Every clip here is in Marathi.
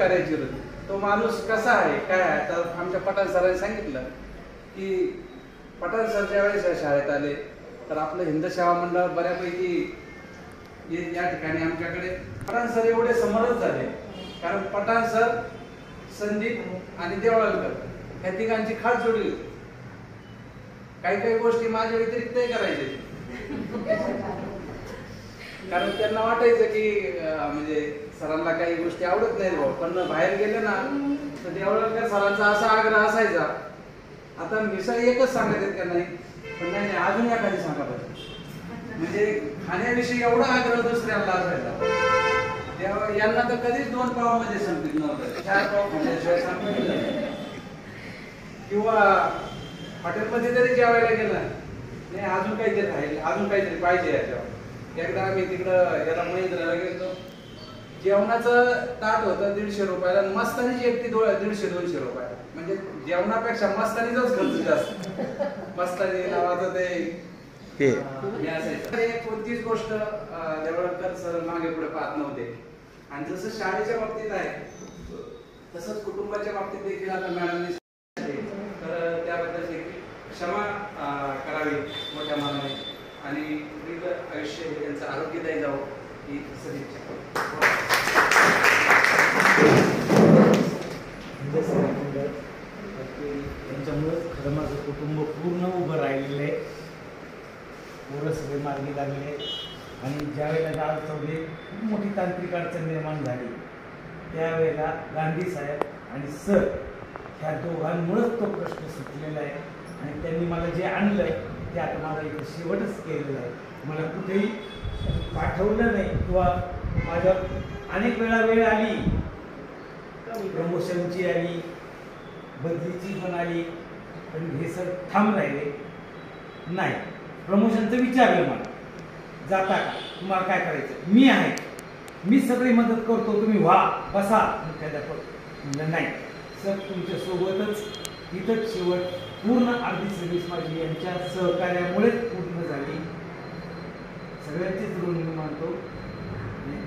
सहकार्याची वृत्ती. तो माणूस कसा आहे काय आहे, तर आमच्या पठाण सरांनी सांगितलं की पठाण सर ज्यावेळेस या शाळेत आले तर आपलं हिंद सेवा मंडळ बऱ्यापैकी या ठिकाणी आमच्याकडे पठाण सर एवढे समर्थ झाले, कारण पठाण सर, संदीप आणि देवळकर या तिघांची खास जोडी होती. काही काही गोष्टी माझ्या व्यतिरिक्तही करायचे, कारण त्यांना वाटायचं की म्हणजे सरांना काही गोष्टी आवडत नाही भाऊ, पण बाहेर गेले ना तर देवळकर सरांचा असा आग्रह असायचा, आता मिसळ एकच सांगत आहेत का नाही, पण नाही अजून एखादी सांगा पाहिजे, म्हणजे खाण्याविषयी एवढा आग्रह दुसऱ्याला असायचा. यांना तर कधीच 2 पाव मध्ये संपत नव्हतं, 4 पाव खाल्ल्याशिवाय संपत नाही. किंवा हॉटेलमध्ये जरी जेवायला गेलं नाही अजून काहीतरी राहील, अजून काहीतरी पाहिजे याच्यावर. एकदा आम्ही तिकडं याला महेंद्रला गेलो, जेवणाचं ताट होतं 150 रुपयाला, मस्तानीची एकटी 150-200 रुपयाला, म्हणजे जेवणापेक्षा मस्तानीचाच खर्च जास्त. मस्तानी नावाचं ते असायचं. कोणतीच गोष्ट देवळकर सर मागे पुढे पाहत नव्हते. आणि जसं शाळेच्या बाबतीत आहे तसंच कुटुंबाच्या बाबतीत देखील आता मॅडमने तर त्याबद्दल देखील क्षमा करावी मोठ्या मनाने, आणि दीर्घ आयुष्य त्यांचं आरोग्यदायी जावं ही सदिच्छा. त्यांच्यामुळेच खरं माझं कुटुंब पूर्ण उभं राहिलेलं आहे, पोरं सगळे मार्गी लागले. आणि ज्यावेळेला लाल चौधरी खूप मोठी तांत्रिक अडचण निर्माण झाली त्यावेळेला गांधी साहेब आणि सर ह्या दोघांमुळेच तो प्रश्न सुटलेला आहे. आणि त्यांनी मला जे आणलं आहे ते आता माझा इथं शेवटच केलेलं आहे. मला कुठेही पाठवलं नाही किंवा माझ्या अनेक वेळा वेळ आली, प्रमोशनची आली, बदलीची पण आली, पण हे सर थांब राहिले नाही. प्रमोशनचं विचारलं मला, जाता का, तुम्हाला काय करायचं, मी आहे, मी सगळी मदत करतो, तुम्ही व्हा बसा. म्हणलं नाही सर, तुमच्या सोबतच इथंच शेवट पूर्ण अर्धी सर्व्हिस माझी यांच्या सहकार्यामुळेच पूर्ण झाली. सगळ्यांचीच ऋण मी मानतो.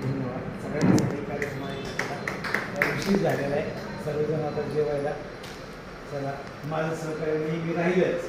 धन्यवाद. सगळ्यांसाठी कार्यक्रम उशीर झालेला आहे. सर्वजण आता जेवायला चला. माझं सहकार्य नेहमी राहीलच.